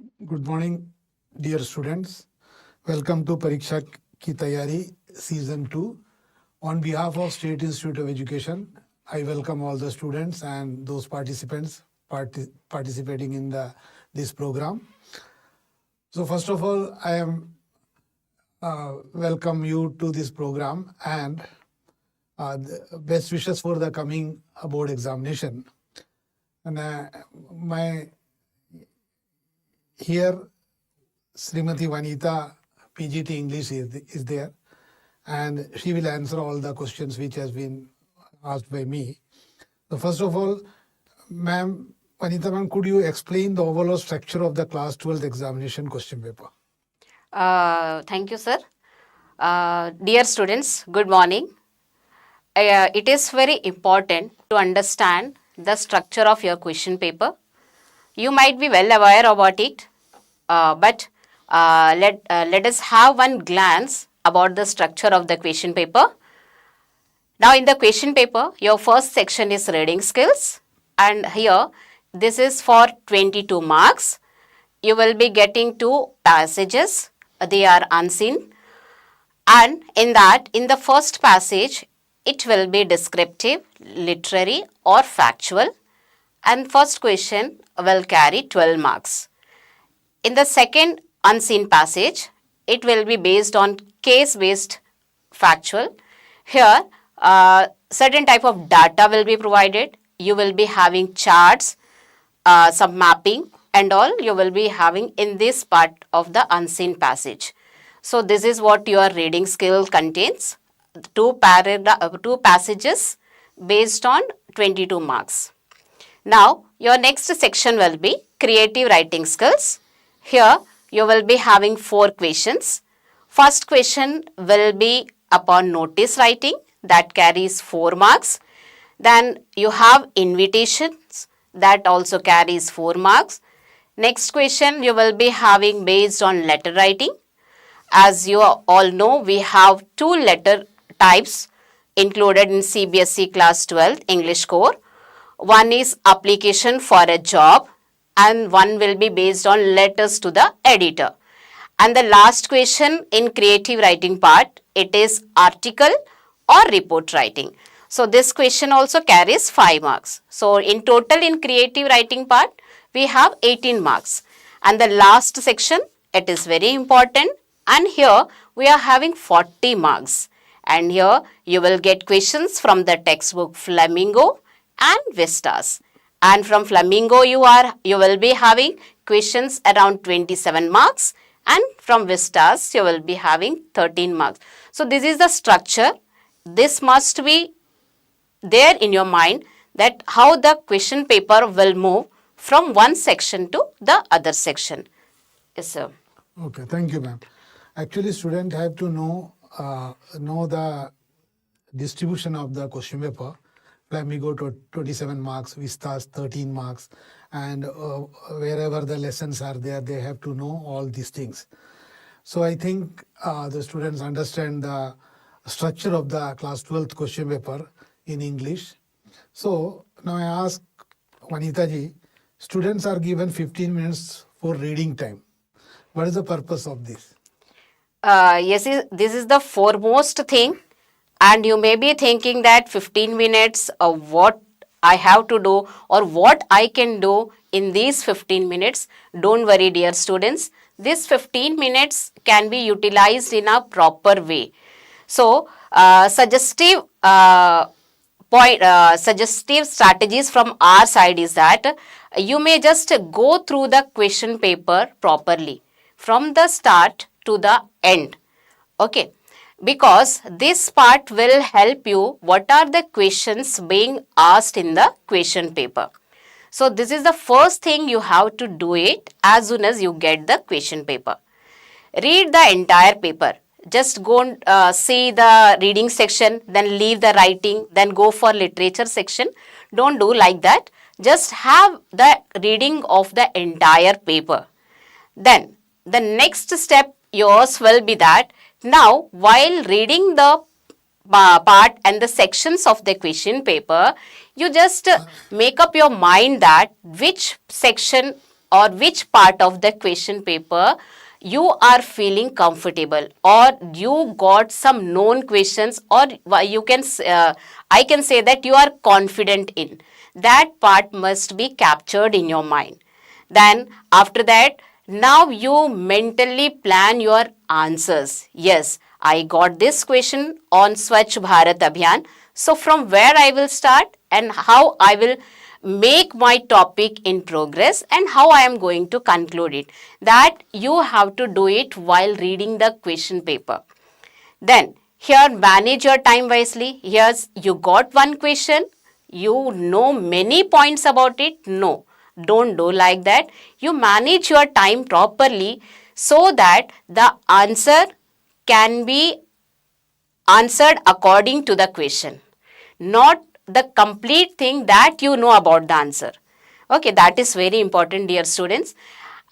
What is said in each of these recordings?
Good morning, dear students. Welcome to PARIKSHA Ki Tayyari Season-2. On behalf of State Institute of Education, I welcome all the students and those participants participating in this program. So first of all, I am welcome you to this program and best wishes for the coming board examination. And my here Srimati Vanita PGT English is there, and she will answer all the questions which has been asked by me. So first of all, ma'am, Vanita ma'am, could you explain the overall structure of the class 12th examination question paper? Thank you, sir. Dear students, good morning. It is very important to understand the structure of your question paper. You might be well aware about it, but let us have one glance about the structure of the question paper. Now, in the question paper, your first section is reading skills, and here this is for 22 marks. You will be getting 2 passages. They are unseen, and in the first passage, it will be descriptive, literary, or factual, and first question will carry 12 marks. In the second unseen passage, it will be based on case-based factual. Here, certain type of data will be provided. You will be having charts, some mapping, and all you will be having in this part of the unseen passage. So this is what your reading skill contains. 2 passages based on 22 marks. Now, your next section will be creative writing skills. Here, you will be having 4 questions. First question will be upon notice writing, that carries 4 marks. Then you have invitations, that also carries 4 marks. Next question you will be having based on letter writing. As you all know, we have 2 letter types included in CBSE class 12 English core. One is application for a job, and one will be based on letters to the editor. And the last question in creative writing part, it is article or report writing. So this question also carries 5 marks. So in total in creative writing part, we have 18 marks. And the last section, it is very important, and here we are having 40 marks. And here you will get questions from the textbook Flamingo and Vistas. And from Flamingo you will be having questions around 27 marks, and from Vistas you will be having 13 marks. So this is the structure. This must be there in your mind, that how the question paper will move from one section to the other section. Yes, sir. Okay, thank you, ma'am. Actually, students have to know the distribution of the question paper. Flamingo 27 marks, Vistas 13 marks, and wherever the lessons are there, they have to know all these things. So I think the students understand the structure of the class 12th question paper in English. So now I ask Vanita ji, students are given 15 minutes for reading time. What is the purpose of this? Yes, this is the foremost thing, and you may be thinking that 15 minutes of what I have to do or what I can do in these 15 minutes. Don't worry, dear students. This 15 minutes can be utilized in a proper way. So, suggestive strategies from our side is that you may just go through the question paper properly from the start to the end. Okay, because this part will help you what are the questions being asked in the question paper. So this is the first thing you have to do it as soon as you get the question paper. Read the entire paper. Just go and see the reading section, then leave the writing, then go for literature section. Don't do like that. Just have the reading of the entire paper. Then the next step yours will be that now while reading the part and the sections of the question paper, you just make up your mind that which section or which part of the question paper you are feeling comfortable, or you got some known questions, or you can I can say that you are confident in. That part must be captured in your mind. Then after that, now you mentally plan your answers. Yes, I got this question on Swachh Bharat Abhiyan. So from where I will start and how I will make my topic in progress and how I am going to conclude it. That you have to do it while reading the question paper. Then here manage your time wisely. Here's you got one question, you know many points about it. No, don't do like that. You manage your time properly so that the answer can be answered according to the question, not the complete thing that you know about the answer. Okay, that is very important, dear students.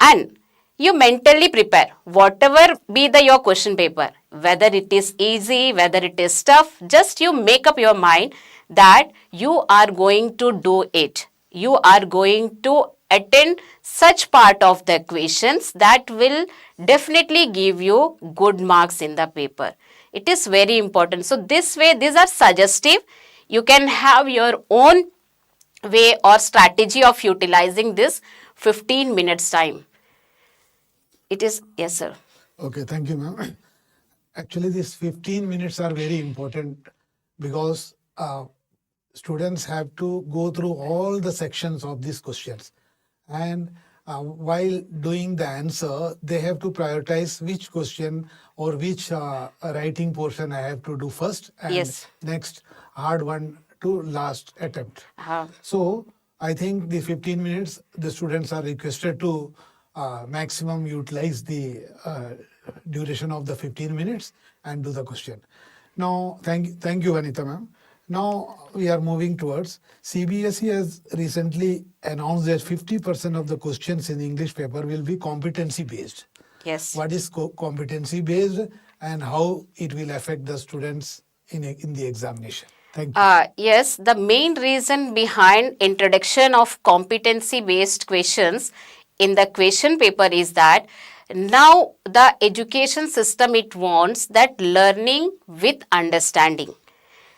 And you mentally prepare whatever be the your question paper, whether it is easy, whether it is tough, just you make up your mind that you are going to do it. You are going to attend such part of the questions that will definitely give you good marks in the paper. It is very important. So this way, these are suggestive. You can have your own way or strategy of utilizing this 15 minutes time. It is, yes, sir. Okay, thank you, ma'am. Actually, these 15 minutes are very important because students have to go through all the sections of these questions. And while doing the answer, they have to prioritize which question or which writing portion I have to do first, and Yes. next hard one to last attempt. Uh, So I think the 15 minutes, the students are requested to maximum utilize the duration of the 15 minutes and do the question. Now, thank you, Vanita ma'am. Now we are moving towards CBSE has recently announced that 50% of the questions in English paper will be competency based. yes. What is competency based and how it will affect the students in the examination? Thank you. Yes, the main reason behind introduction of competency based questions in the question paper is that now the education system, it wants that learning with understanding,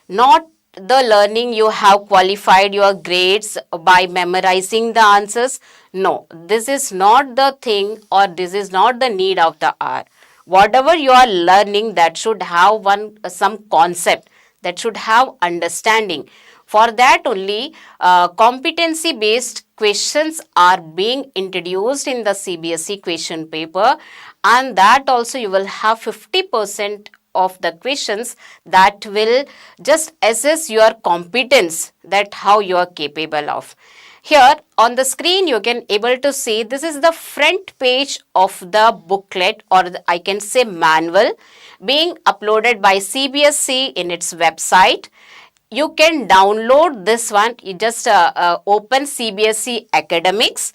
not the learning you have qualified your grades by memorizing the answers. No, this is not the thing, or this is not the need of the hour. Whatever you are learning, that should have some concept, that should have understanding. For that only, competency based questions are being introduced in the CBSE question paper, and that also you will have 50% of the questions that will just assess your competence, that how you are capable of. Here on the screen you can able to see this is the front page of the booklet, or I can say manual, being uploaded by CBSE in its website. You can download this one. You just open CBSE Academics,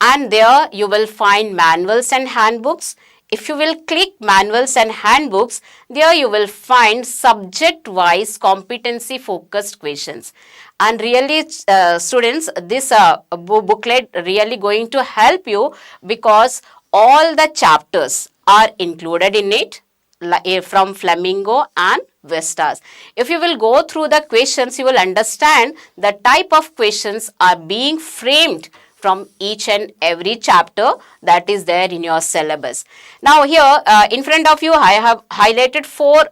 and there you will find manuals and handbooks. If you will click manuals and handbooks, there you will find subject wise competency focused questions. And really students, this booklet really going to help you because all the chapters are included in it, from Flamingo and Vistas. If you will go through the questions, you will understand the type of questions are being framed from each and every chapter that is there in your syllabus. Now here in front of you I have highlighted 4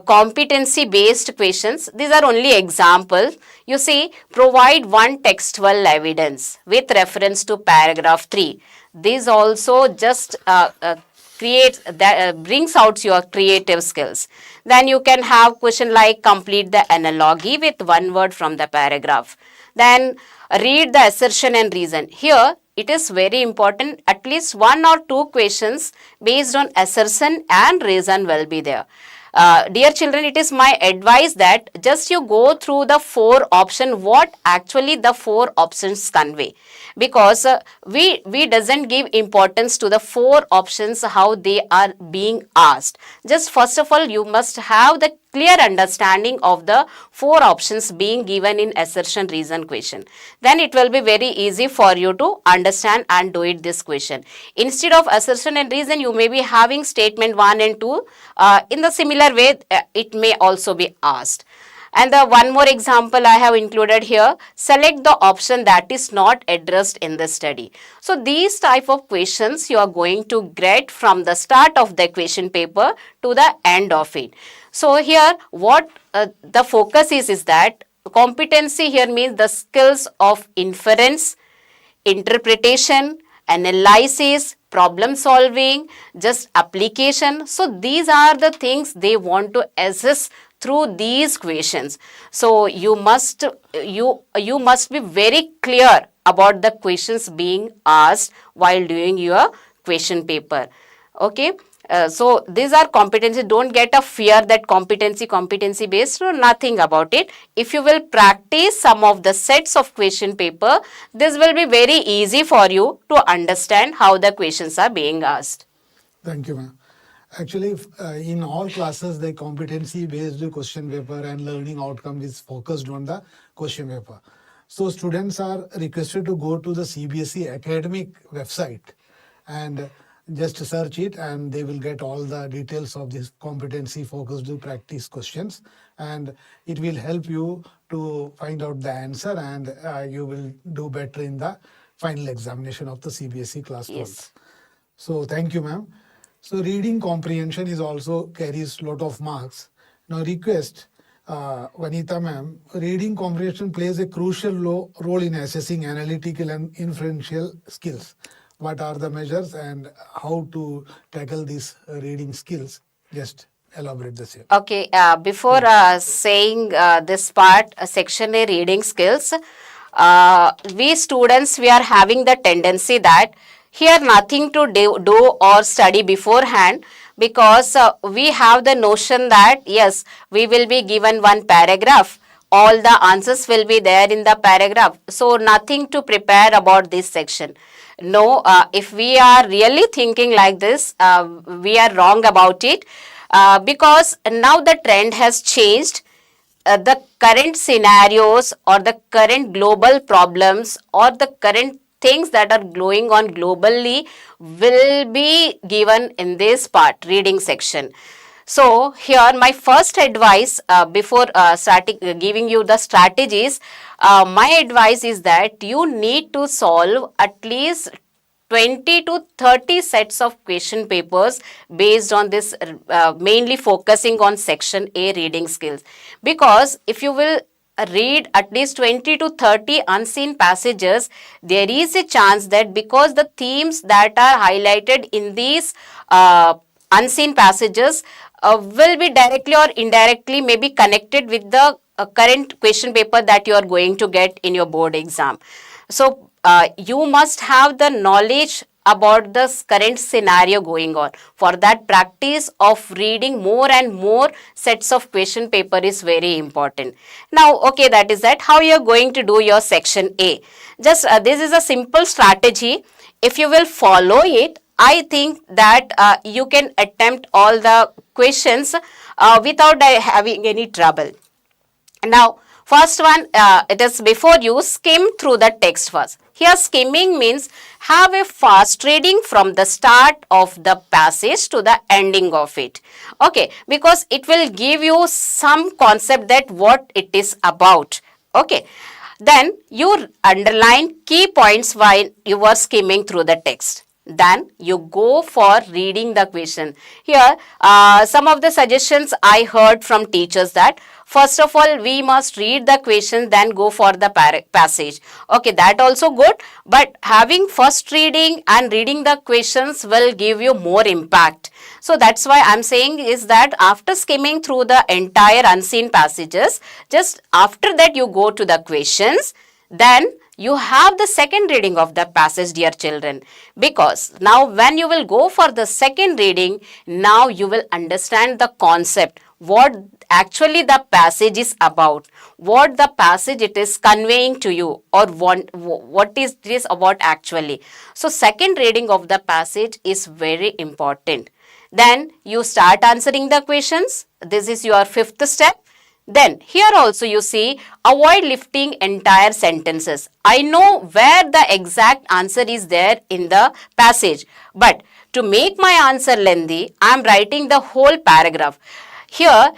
competency based questions. These are only examples. You see, provide one textual evidence with reference to paragraph 3. These also just brings out your creative skills. Then you can have question like complete the analogy with one word from the paragraph. Then read the assertion and reason. Here it is very important, at least 1 or 2 questions based on assertion and reason will be there. Dear children, it is my advice that just you go through the 4 options, what actually the 4 options convey. because we doesn't give importance to the four options how they are being asked. Just first of all, you must have the clear understanding of the four options being given in assertion reason question. Then it will be very easy for you to understand and do it this question. Instead of assertion and reason, you may be having statement 1 and 2. In the similar way, it may also be asked. And the one more example I have included here, select the option that is not addressed in the study. So these type of questions you are going to get from the start of the question paper to the end of it. So here what the focus is that competency here means the skills of inference, interpretation, analysis, problem solving, just application. So these are the things they want to assess through these questions. So you must be very clear about the questions being asked while doing your question paper. Okay. So these are competency. Don't get a fear that competency based or nothing about it. If you will practice some of the sets of question paper, this will be very easy for you to understand how the questions are being asked. Thank you, ma'am. Actually, in all classes, the competency-based question paper and learning outcome is focused on the question paper. So students are requested to go to the CBSE academic website and just search it, and they will get all the details of this competency-focused practice questions, and it will help you to find out the answer, and you will do better in the final examination of the CBSE class 12. Yes. So thank you, ma'am. So reading comprehension is also carries lot of marks. Now request Vanita ma'am, reading comprehension plays a crucial role in assessing analytical and inferential skills. What are the measures and how to tackle these reading skills? Just elaborate the same. Okay, before saying this part, section A reading skills, we students, we are having the tendency that here nothing to do or study beforehand, because we have the notion that yes, we will be given one paragraph, all the answers will be there in the paragraph, so nothing to prepare about this section. No, if we are really thinking like this, we are wrong about it, because now the trend has changed. The current scenarios or the current global problems or the current things that are going on globally will be given in this part, reading section. So here my first advice before starting giving you the strategies, my advice is that you need to solve at least 20 to 30 sets of question papers based on this, mainly focusing on section A reading skills. Because if you will read at least 20 to 30 unseen passages, there is a chance that because the themes that are highlighted in these unseen passages will be directly or indirectly maybe connected with the current question paper that you are going to get in your board exam. So you must have the knowledge about the current scenario going on. For that, practice of reading more and more sets of question paper is very important. Now, okay, that is that. How you are going to do your section A? Just this is a simple strategy. If you will follow it, I think that you can attempt all the questions without having any trouble. Now, first one, it is before you skim through the text first. Here skimming means have a fast reading from the start of the passage to the ending of it. Okay, because it will give you some concept that what it is about. Okay, then you underline key points while you are skimming through the text. Then you go for reading the question. Here, some of the suggestions I heard from teachers that first of all, we must read the question, then go for the passage. Okay, that also good. But having first reading and reading the questions will give you more impact. So that's why I'm saying is that after skimming through the entire unseen passages, just after that you go to the questions, then you have the second reading of the passage, dear children, because now when you will go for the second reading, now you will understand the concept. what actually the passage is about, what the passage it is conveying to you, or what is this about actually. So second reading of the passage is very important. Then you start answering the questions. This is your fifth step. Then here also you see, avoid lifting entire sentences. I know where the exact answer is there in the passage, but to make my answer lengthy, I am writing the whole paragraph. Here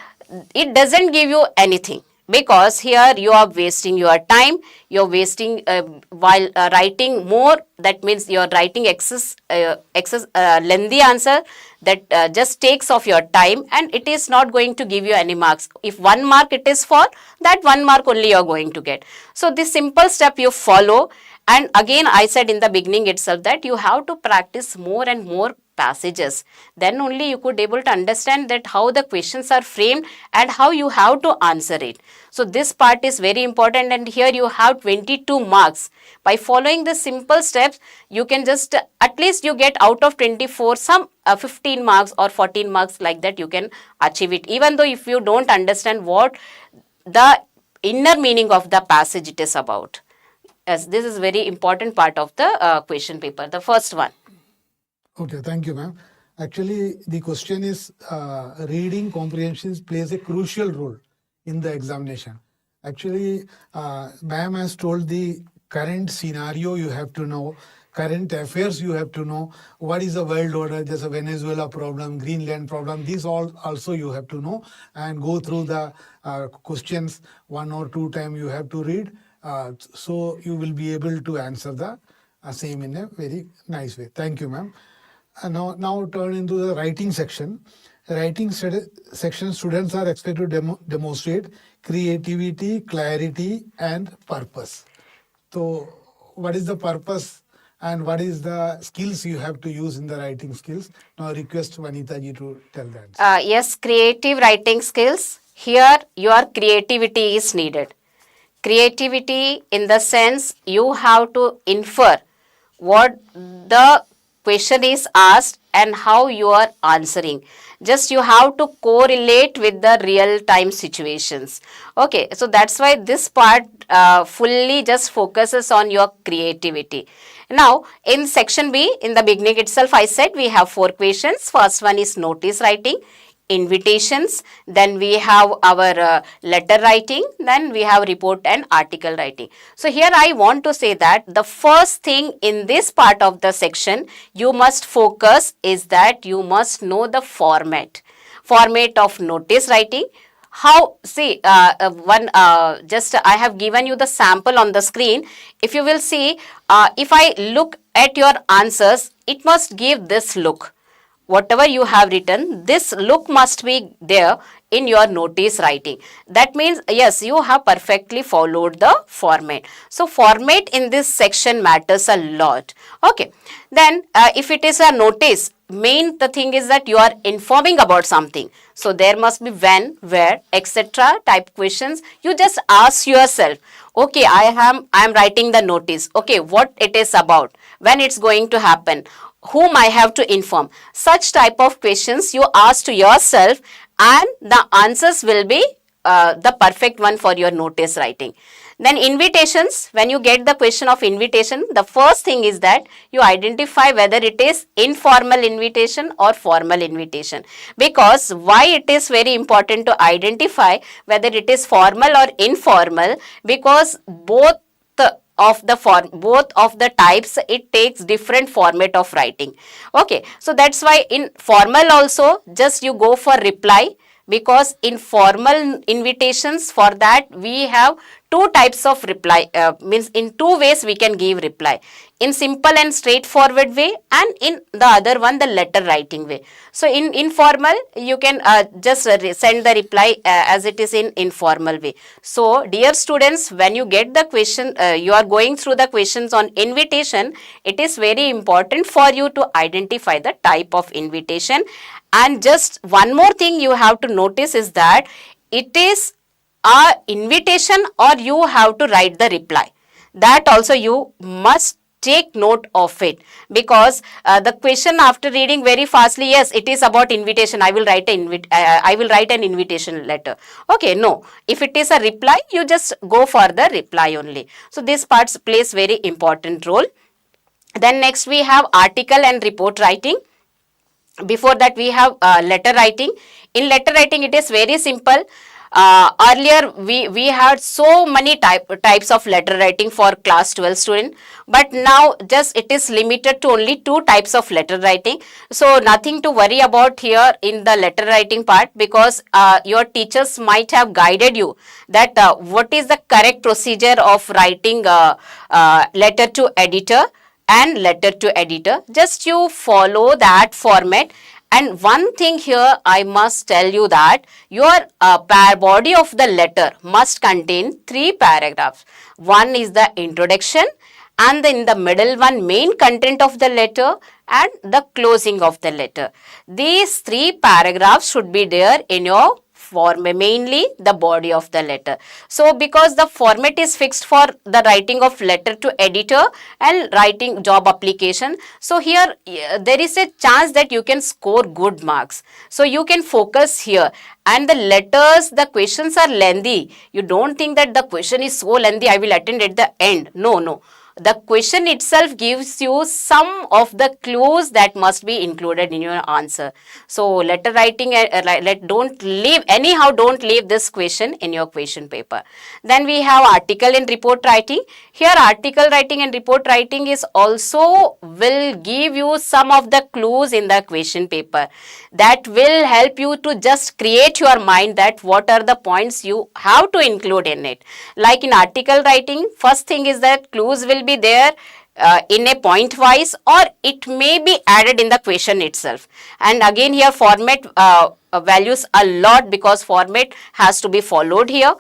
it doesn't give you anything, because here you are wasting your time, you're wasting while writing more. That means you're writing excess lengthy answer that just takes off your time, and it is not going to give you any marks. If 1 mark it is for, that 1 mark only you're going to get. So this simple step you follow. And again, I said in the beginning itself that you have to practice more and more passages. Then only you could able to understand that how the questions are framed and how you have to answer it. So this part is very important, and here you have 22 marks. By following the simple steps, you can just at least you get out of 24 some 15 marks or 14 marks, like that you can achieve it, even though if you don't understand what the inner meaning of the passage it is about. As this is very important part of the question paper, the first one. Okay, thank you, ma'am. Actually, the question is reading comprehension plays a crucial role in the examination. Actually, ma'am has told the current scenario you have to know, current affairs you have to know, what is the world order, there's a Venezuela problem, Greenland problem, these all also you have to know, and go through the questions 1 or 2 times you have to read. So you will be able to answer the same in a very nice way. Thank you, ma'am. Now turn into the writing section. Writing section, students are expected to demonstrate creativity, clarity, and purpose. So what is the purpose and what is the skills you have to use in the writing skills? Now request Vanita ji to tell that. Yes, creative writing skills. Here your creativity is needed. Creativity in the sense you have to infer what the question is asked and how you are answering. Just you have to correlate with the real time situations. Okay, so that's why this part fully just focuses on your creativity. Now in section B, in the beginning itself I said we have 4 questions. First one is notice writing, invitations, then we have our letter writing, then we have report and article writing. So here I want to say that the first thing in this part of the section you must focus is that you must know the format of notice writing. How, see, just I have given you the sample on the screen. If you will see, if I look at your answers, it must give this look. Whatever you have written, this look must be there in your notice writing. That means, yes, you have perfectly followed the format. So, format in this section matters a lot. Okay. Then, if it is a notice, the thing is that you are informing about something. So, there must be when, where, etc. type questions. You just ask yourself, okay, I am writing the notice. Okay, what it is about, when it's going to happen, whom I have to inform. Such type of questions you ask to yourself, and the answers will be the perfect one for your notice writing. Then invitations, when you get the question of invitation, the first thing is that you identify whether it is informal invitation or formal invitation. Because why it is very important to identify whether it is formal or informal, because both of the types, it takes different format of writing. Okay, so that's why in formal also just you go for reply, because in formal invitations, for that we have 2 types of reply, means in 2 ways we can give reply, in simple and straightforward way, and in the other one, the letter writing way. So in informal you can just send the reply as it is in informal way. So dear students, when you get the question, you are going through the questions on invitation, it is very important for you to identify the type of invitation. And just one more thing you have to notice is that it is a invitation or you have to write the reply. That also you must take note of it, because the question after reading very fastly, yes, it is about invitation, I will write an invitation letter. Okay, no, if it is a reply, you just go for the reply only. So this part plays very important role. Then next we have article and report writing. Before that we have letter writing. In letter writing it is very simple. Earlier we had so many types of letter writing for class 12 student, but now just it is limited to only two types of letter writing. So nothing to worry about here in the letter writing part, because your teachers might have guided you that what is the correct procedure of writing letter to editor and letter to editor. Just you follow that format. And one thing here I must tell you that your body of the letter must contain 3 paragraphs. One is the introduction, and in the middle one main content of the letter, and the closing of the letter. These 3 paragraphs should be there in your mainly the body of the letter. So because the format is fixed for the writing of letter to editor and writing job application, so here there is a chance that you can score good marks. So you can focus here. And the letters, the questions are lengthy. You don't think that the question is so lengthy, I will attend at the end. No. The question itself gives you some of the clues that must be included in your answer. So letter writing, don't leave this question in your question paper. Then we have article and report writing. Here article writing and report writing is also will give you some of the clues in the question paper that will help you to just create your mind that what are the points you have to include in it. Like in article writing, first thing is that clues will be there in a point wise, or it may be added in the question itself. And again here format values a lot, because format has to be followed here.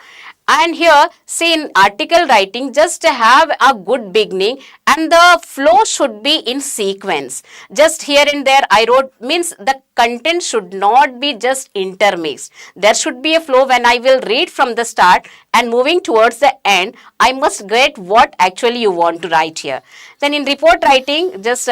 And here, see, in article writing, just have a good beginning and the flow should be in sequence. Just here and there I wrote, means the content should not be just intermixed. There should be a flow. When I will read from the start and moving towards the end, I must get what actually you want to write here. Then in report writing, just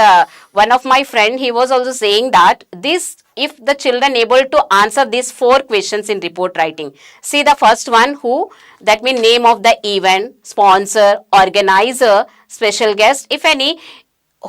one of my friend, he was also saying that this, if the children able to answer these 4 questions in report writing. See the first one, who, that means name of the event, sponsor, organizer, special guest, if any,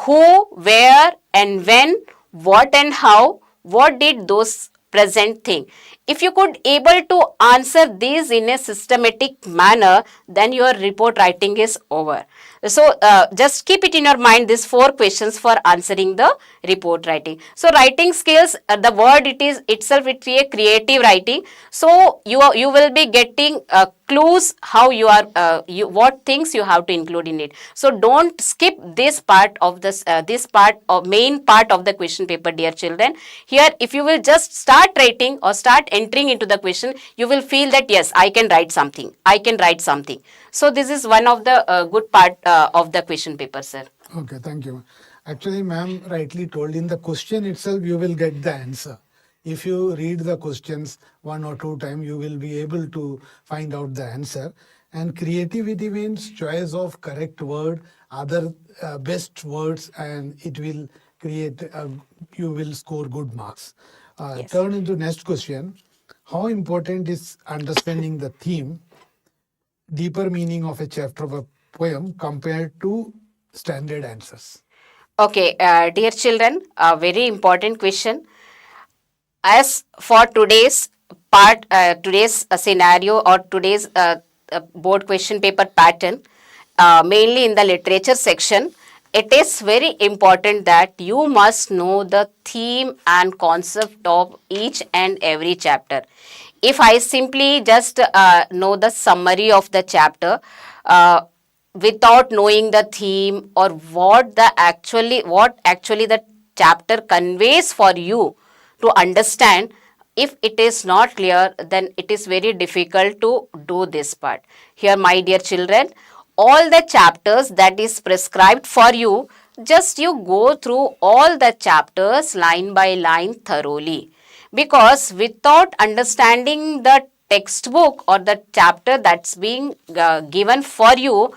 who, where and when, what and how, what did those present thing. If you could able to answer these in a systematic manner, then your report writing is over. So just keep it in your mind, these 4 questions for answering the report writing. So writing skills, the word it is itself, it's a creative writing. So you will be getting clues how you are, what things you have to include in it. So don't skip this part of this part of main part of the question paper, dear children. Here, if you will just start writing or start entering into the question, you will feel that yes, I can write something. I can write something. So this is one of the good part of the question paper, sir. Okay, thank you. Actually, ma'am rightly told, in the question itself you will get the answer. If you read the questions 1 or 2 times, you will be able to find out the answer. And creativity means choice of correct word, other best words, and it will create, you will score good marks. Yes. Turn into next question. How important is understanding the theme, deeper meaning of a chapter of a poem compared to standard answers? Okay, dear children, a very important question. As for today's part, today's scenario or today's board question paper pattern, mainly in the literature section, it is very important that you must know the theme and concept of each and every chapter. If I simply just know the summary of the chapter, without knowing the theme or what actually the chapter conveys for you to understand, if it is not clear, then it is very difficult to do this part. Here, my dear children, all the chapters that is prescribed for you, just you go through all the chapters line by line thoroughly. Because without understanding the textbook or the chapter that's being given for you,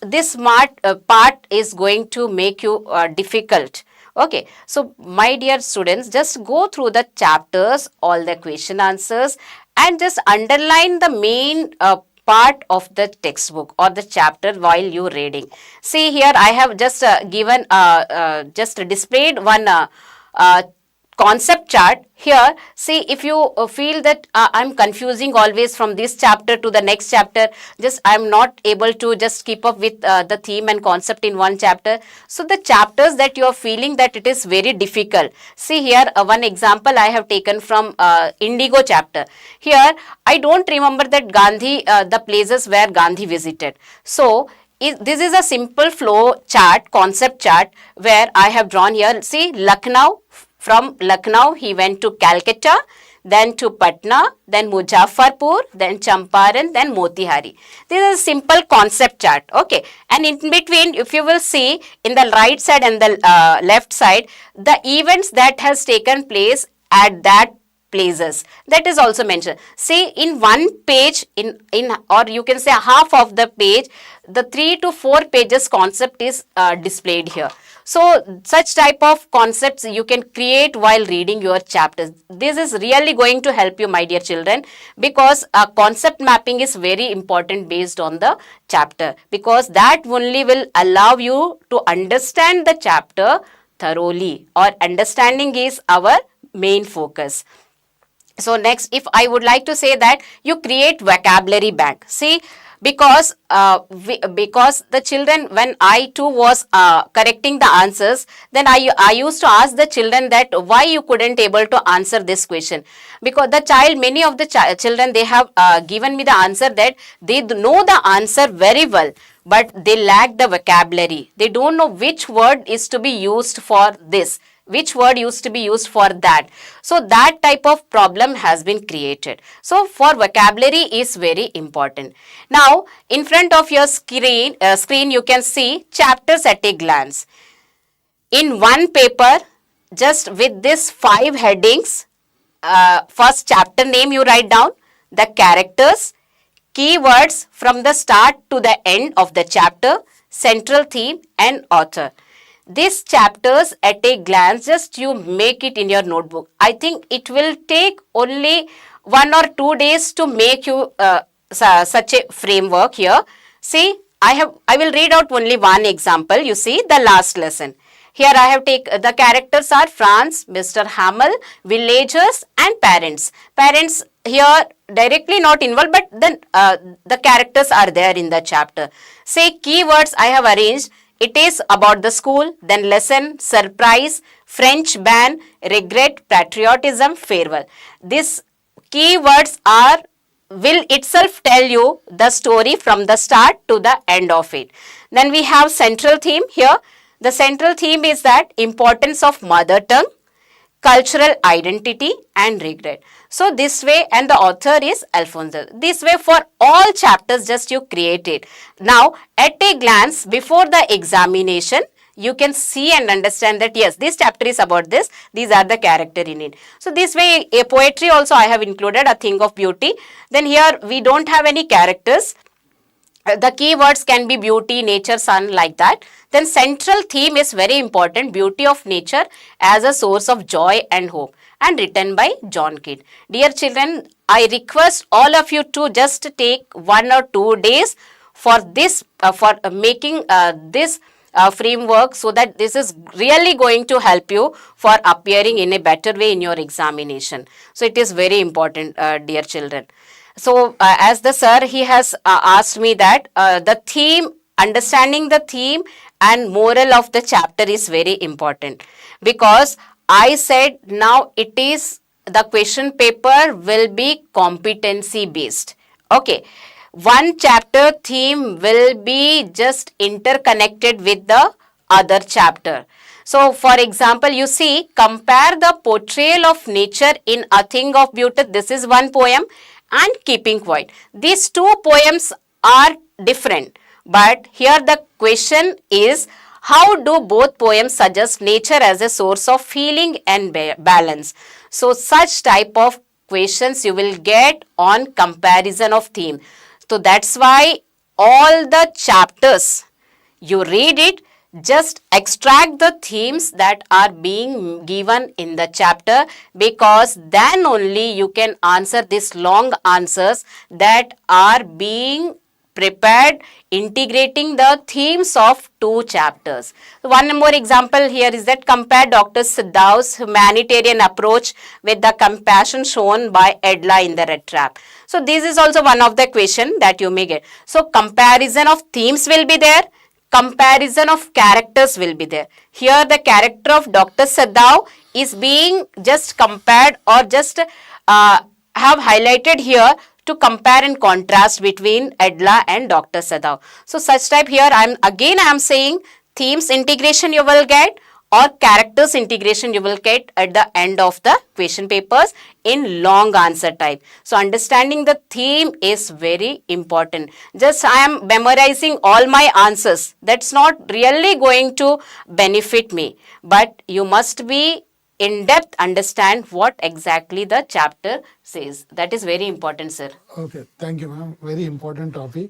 this smart part is going to make you difficult. Okay, so my dear students, just go through the chapters, all the question answers, and just underline the main part of the textbook or the chapter while you reading. See here, I have just given, just displayed one uh, concept chart here. See, if you feel that I'm confusing always from this chapter to the next chapter, just I'm not able to just keep up with the theme and concept in one chapter. So the chapters that you are feeling that it is very difficult, see here, one example I have taken from Indigo chapter. Here I don't remember that Gandhi, the places where Gandhi visited. So this is a simple flow chart, concept chart, where I have drawn here. See, Lucknow. From Lucknow, he went to Calcutta, then to Patna, then Muzaffarpur, then Champaran, then Motihari. This is a simple concept chart, okay. And in between, if you will see in the right side and the left side, the events that has taken place at that places, that is also mentioned. See, in one page, in or you can say half of the page, the 3 to 4 pages concept is displayed here. So such type of concepts you can create while reading your chapters. This is really going to help you, my dear children, because concept mapping is very important based on the chapter, because that only will allow you to understand the chapter thoroughly, or understanding is our main focus. So next, if I would like to say that you create vocabulary bank. See, because because the children, when I too was correcting the answers, then I used to ask the children that why you couldn't able to answer this question, because the child, many of the children, they have given me the answer that they know the answer very well, but they lack the vocabulary. They don't know which word is to be used for this, which word used to be used for that. So that type of problem has been created. So for vocabulary is very important. Now in front of your screen, you can see chapters at a glance. In one paper, just with this 5 headings, first chapter name you write down, the characters, keywords from the start to the end of the chapter, central theme and author. These chapters at a glance, just you make it in your notebook. I think it will take only 1 or 2 days to make you such a framework here. See, I will read out only one example. You see the last lesson. Here I have taken, the characters are Franz, Mr. Hamel, villagers and parents. Parents here directly not involved, but then the characters are there in the chapter. Say keywords I have arranged. It is about the school, then lesson, surprise, French ban, regret, patriotism, farewell. These keywords will itself tell you the story from the start to the end of it. Then we have central theme here. The central theme is that importance of mother tongue, cultural identity and regret. So this way, and the author is Alfonso. This way for all chapters just you create it. Now at a glance before the examination, you can see and understand that yes, this chapter is about this, these are the character in it. So this way, a poetry also I have included, a thing of beauty. Then here we don't have any characters. The keywords can be beauty, nature, sun, like that. Then central theme is very important, beauty of nature as a source of joy and hope, and written by John Kidd. Dear children, I request all of you to just take 1 or 2 days for this, for making this framework, so that this is really going to help you for appearing in a better way in your examination. So it is very important, dear children. So as the sir, he has asked me that the theme, understanding the theme and moral of the chapter is very important, because I said now it is, the question paper will be competency based. Okay, one chapter theme will be just interconnected with the other chapter. So for example, you see, compare the portrayal of nature in A Thing of Beauty. This is one poem, and Keeping Quiet. These 2 poems are different, but here the question is, how do both poems suggest nature as a source of healing and balance? So such type of questions you will get on comparison of theme. So that's why all the chapters. You read it, just extract the themes that are being given in the chapter, because then only you can answer these long answers that are being prepared, integrating the themes of two chapters. One more example here is that compare Dr. Siddhav's humanitarian approach with the compassion shown by Edla in the red trap. So this is also one of the question that you may get. So comparison of themes will be there, comparison of characters will be there. Here the character of Dr. Siddhav is being just compared or just have highlighted here to compare and contrast between Edla and Dr. Siddhav. So such type here I am saying themes integration you will get or characters integration you will get at the end of the question papers in long answer type. So understanding the theme is very important. Just I am memorizing all my answers. That's not really going to benefit me. But you must be in depth understand what exactly the chapter says. That is very important, sir. Okay, thank you, ma'am. Very important topic.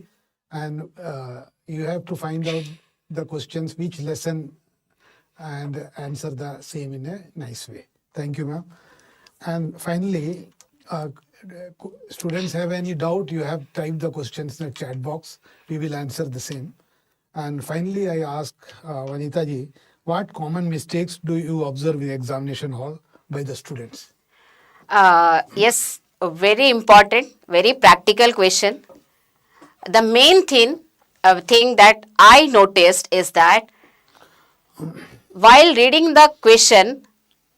And you have to find out the questions, which lesson, and answer the same in a nice way. Thank you, ma'am. And finally, students have any doubt, you have typed the questions in the chat box. We will answer the same. And finally, I ask Vanita ji, what common mistakes do you observe in examination hall by the students? Yes, a very important, very practical question. The main thing that I noticed is that while reading the question,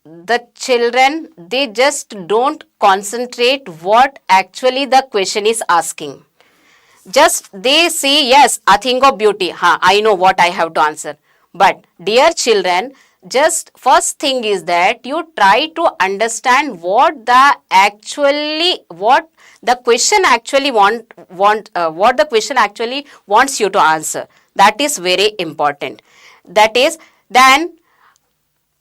the children, they just don't concentrate what actually the question is asking. Just they see, yes, a thing of beauty. I know what I have to answer. But dear children, just first thing is that you try to understand what the question actually what the question actually wants you to answer. That is very important. That is, then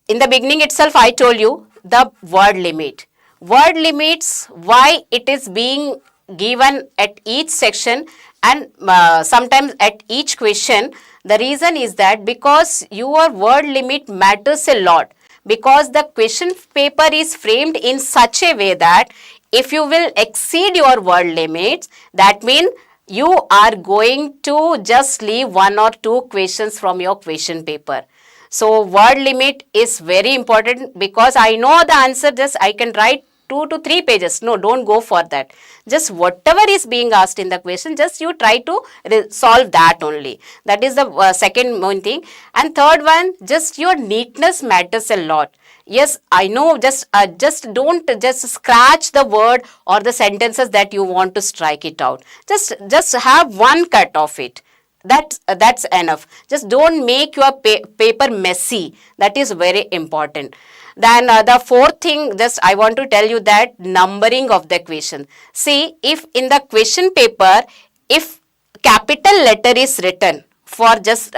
in the beginning itself I told you the word limit. Word limits, why it is being given at each section and sometimes at each question. The reason is that because your word limit matters a lot, because the question paper is framed in such a way that if you will exceed your word limits, that means you are going to just leave one or two questions from your question paper. So word limit is very important, because I know the answer, just I can write 2 to 3 pages. No, don't go for that. Just whatever is being asked in the question, just you try to solve that only. That is the second main thing. And third one, just your neatness matters a lot. Yes, I know, just don't just scratch the word or the sentences that you want to strike it out. Just have one cut of it. That's enough. Just don't make your paper messy. That is very important. Then the fourth thing, just I want to tell you that numbering of the question. See, if in the question paper, if capital letter is written for just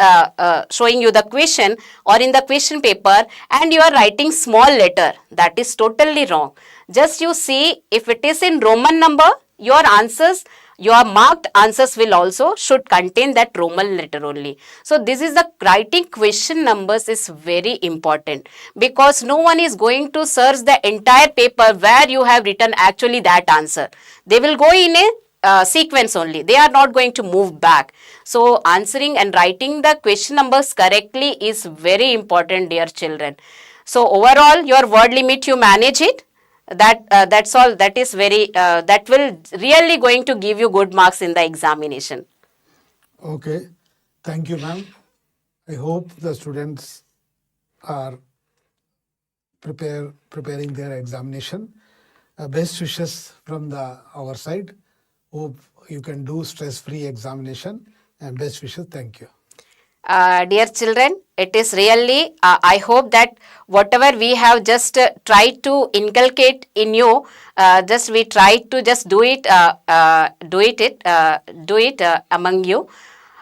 showing you the question, or in the question paper and you are writing small letter, that is totally wrong. Just you see, if it is in Roman number, your answers, your marked answers will also should contain that Roman letter only. So this is the writing question numbers is very important, because no one is going to search the entire paper where you have written actually that answer. They will go in a sequence only. They are not going to move back. So answering and writing the question numbers correctly is very important, dear children. So overall, your word limit, you manage it. That's all. That is very that will really going to give you good marks in the examination. Okay, thank you, ma'am. I hope the students are preparing their examination. Best wishes from our side. Hope you can do stress-free examination, and best wishes. Thank you. Dear children, it is really, I hope that whatever we have just tried to inculcate in you, just we try to just do it among you.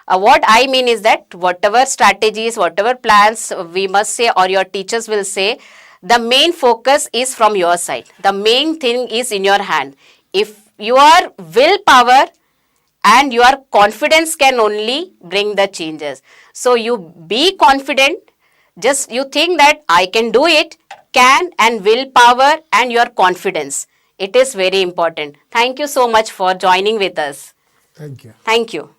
What I mean is that whatever strategies, whatever plans we must say or your teachers will say, the main focus is from your side. The main thing is in your hand. If your willpower and your confidence can only bring the changes. So you be confident. Just you think that I can do it, can and willpower and your confidence. It is very important. Thank you so much for joining with us. Thank you. Thank you.